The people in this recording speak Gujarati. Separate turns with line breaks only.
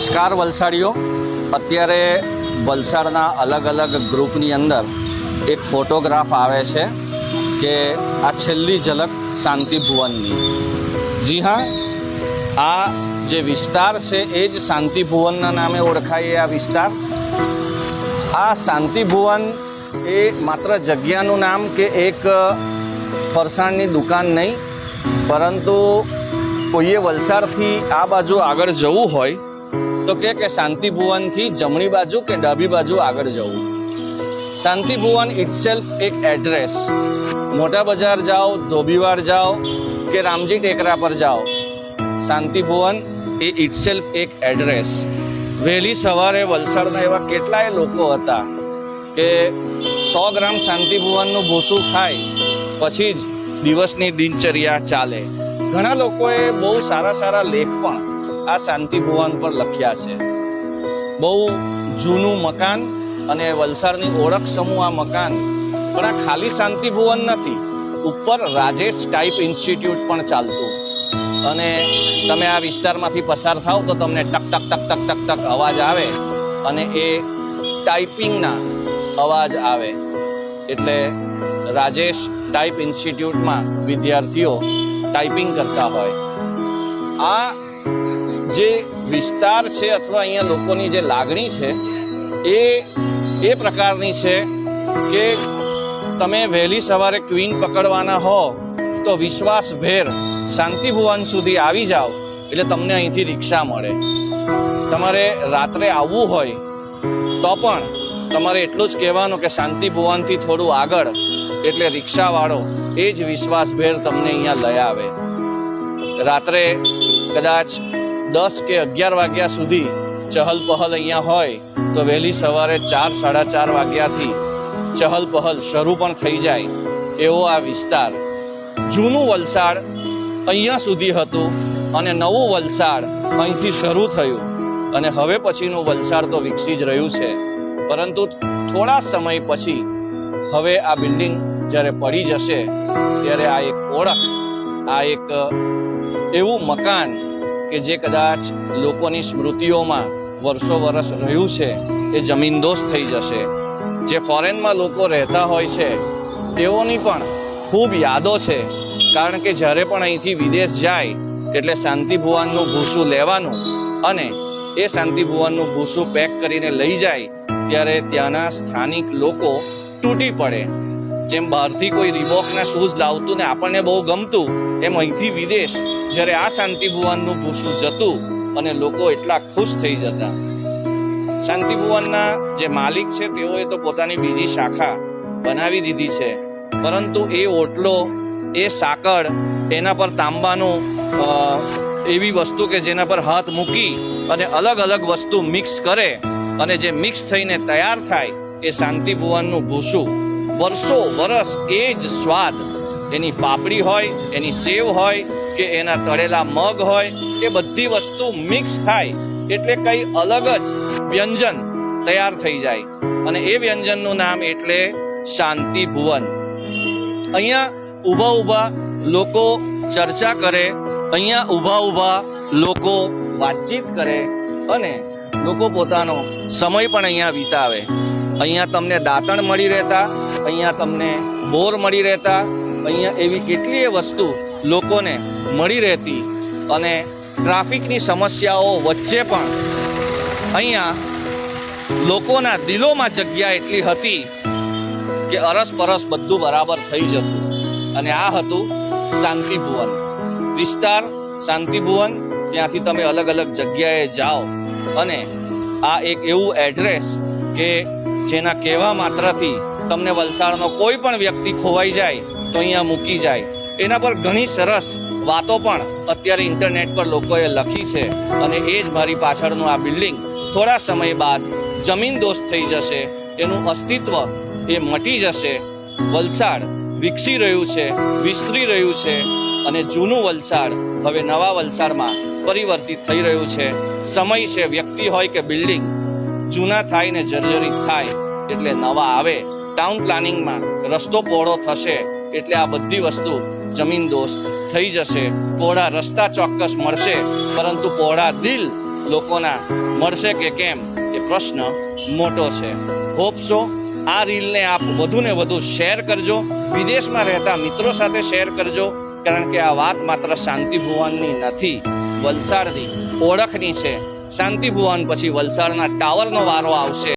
નમસ્કાર વલસાડીઓ। અત્યારે વલસાડના અલગ અલગ ગ્રુપની અંદર એક ફોટોગ્રાફ આવે છે કે આ છેલ્લી ઝલક શાંતિ ભુવનની। જી હા, આ જે વિસ્તાર છે એ જ શાંતિ ભુવનના નામે ઓળખાય આ વિસ્તાર। આ શાંતિ ભુવન એ માત્ર જગ્યાનું નામ કે એક ફરસાણની દુકાન નહીં, પરંતુ કોઈએ વલસાડથી આ બાજુ આગળ જવું હોય તો કે શાંતિ ભુવનથી જમણી બાજુ કે ડાબી બાજુ આગળ જવું। શાંતિ ભુવન ઇટસેલ્ફ એક એડ્રેસ। મોટા બજાર જાઓ, ધોબીવાડ જાઓ કે રામજી ટેકરા પર જાઓ, શાંતિ ભુવન એ ઇટસેલ્ફ એક એડ્રેસ। વહેલી સવારે વલસાડના એવા કેટલાય લોકો હતા કે 100 ગ્રામ શાંતિ ભુવનનું ભૂસું ખાય પછી જ દિવસની દિનચર્યા ચાલે। ઘણા લોકોએ બહુ સારા સારા લેખ પણ આ શાંતિ ભુવન પર લખ્યા છે। બહુ જૂનું મકાન અને વલસાડની ઓળખ સમૂહ આ મકાન, પણ આ ખાલી શાંતિ ભુવન નથી, ઉપર રાજેશ ટાઈપ ઇન્સ્ટિટ્યૂટ પણ ચાલતું। અને તમે આ વિસ્તારમાંથી પસાર થાવ તો તમને ટક ટક ટક ટક ટક ટક અવાજ આવે અને એ ટાઈપિંગના અવાજ આવે। એટલે રાજેશ ટાઈપ ઇન્સ્ટિટ્યૂટમાં વિદ્યાર્થીઓ ટાઈપિંગ કરતા હોય। આ જે વિસ્તાર છે અથવા અહીંયા લોકોની જે લાગણી છે એ પ્રકારની છે કે તમે વહેલી સવારે ક્વીન પકડવાના હો તો વિશ્વાસભેર શાંતિ ભુવન સુધી આવી જાઓ એટલે તમને અહીંથી રિક્ષા મળે। તમારે રાત્રે આવવું હોય તો પણ તમારે એટલું જ કહેવાનું કે શાંતિ ભુવનથી થોડું આગળ, એટલે રિક્ષાવાળો એ જ વિશ્વાસભેર તમને અહીંયા લઈ આવે। રાત્રે કદાચ 10 કે 11 વાગ્યા સુધી ચહલ પહલ અહીંયા હોય તો વહેલી સવારે 4, 4:30 વાગ્યાથી ચહલ પહલ શરૂ પણ થઈ જાય એવો આ વિસ્તાર। જૂનું વલસાડ અહીંયા સુધી હતું અને નવું વલસાડ અહીંથી શરૂ થયું અને હવે પછીનું વલસાડ તો વિકસી જ રહ્યું છે। પરંતુ થોડા સમય પછી હવે આ બિલ્ડિંગ જ્યારે પડી જશે ત્યારે આ એક ઓળખ, આ એક એવું મકાન કે જે કદાચ લોકોની સ્મૃતિઓમાં વર્ષો વર્ષ રહ્યું છે એ જમીનદોસ્ત થઈ જશે। જે ફોરેનમાં લોકો રહેતા હોય છે તેઓની પણ ખૂબ યાદો છે, કારણ કે જ્યારે પણ અહીંથી વિદેશ જાય એટલે શાંતિ ભુવનનું ભૂસું લેવાનું અને એ શાંતિ ભુવનનું ભૂસું પેક કરીને લઈ જાય ત્યારે ત્યાંના સ્થાનિક લોકો તૂટી પડે। જેમ બહારથી કોઈ રીબોકના શૂઝ લાવતું ને આપણને બહુ ગમતું, એમ અહીંથી વિદેશ જ્યારે આ શાંતિ ભુવનનું ભૂસું જતું અને લોકો એટલા ખુશ થઈ જતા। શાંતિ ભુવનના જે માલિક છે તેઓએ તો પોતાની બીજી શાખા બનાવી દીધી છે, પરંતુ એ ઓટલો, એ સાકળ, એના પર તાંબાનું એવી વસ્તુ કે જેના પર હાથ મૂકી અને અલગ અલગ વસ્તુ મિક્સ કરે અને જે મિક્સ થઈને તૈયાર થાય એ શાંતિ ભુવનનું ભૂસું વર્ષો વર્ષ એ જ સ્વાદ, એની પાપડી હોય, એની સેવ હોય કે એના તળેલા મગ હોય, એ બધી વસ્તુ મિક્સ થાય એટલે કંઈ અલગ જ વ્યંજન તૈયાર થઈ જાય અને એ વ્યંજનનું નામ એટલે શાંતિ ભુવન। અહીંયા ઊભા ઊભા લોકો ચર્ચા કરે, અહીંયા ઊભા ઊભા લોકો વાતચીત કરે અને લોકો પોતાનો સમય પણ અહીંયા વિતાવે। અહીંયા તમને દાંતણ મળી રહેતા, અહીંયા તમને બોર મળી રહેતા, અહીંયા એવી કેટલીય વસ્તુ લોકોને મળી રહેતી અને ટ્રાફિકની સમસ્યાઓ વચ્ચે પણ અહીંયા લોકોના દિલોમાં જગ્યા એટલી હતી કે અરસપરસ બધું બરાબર થઈ જતું। અને આ હતું શાંતિ ભુવન વિસ્તાર। શાંતિ ભુવન, ત્યાંથી તમે અલગ અલગ જગ્યાએ જાઓ અને આ એક એવું એડ્રેસ કે જેના કહેવા માત્રથી તમને વલસાડનો કોઈ પણ વ્યક્તિ ખોવાઈ જાય તો અહીંયા મૂકી જાય। એના પર ઘણી સરસ વાતો પણ અત્યારે ઇન્ટરનેટ પર લોકોએ લખી છે અને એ જ મારી પાછળનું આ બિલ્ડિંગ થોડા સમય બાદ જમીનદોસ્ત થઈ જશે, એનું અસ્તિત્વ એ મટી જશે। વલસાડ વિકસી રહ્યું છે, વિસ્તરી રહ્યું છે અને જૂનું વલસાડ હવે નવા વલસાડમાં પરિવર્તિત થઈ રહ્યું છે। સમય છે, વ્યક્તિ હોય કે બિલ્ડિંગ, જૂના થાય ને જર્જરિત થાય એટલે નવા આવે। ટાઉન પ્લાનિંગમાં રસ્તો પહોળો થશે એટલે આ બધી વસ્તુ જમીનદોસ્ત થઈ જશે। પહોળા રસ્તા ચોક્કસ મળશે, પરંતુ પહોળા દિલ લોકોના મળશે કે કેમ એ પ્રશ્ન મોટો છે. હોપ સો આ રીલને આપ વધુ ને વધુ શેર કરજો, વિદેશમાં રહેતા મિત્રો સાથે શેર કરજો, કારણ કે આ વાત માત્ર શાંતિ ભુવનની નથી, વલસાડની ઓળખની છે. શાંતિ ભુવન પછી વલસાડના ટાવરનો વારો આવશે.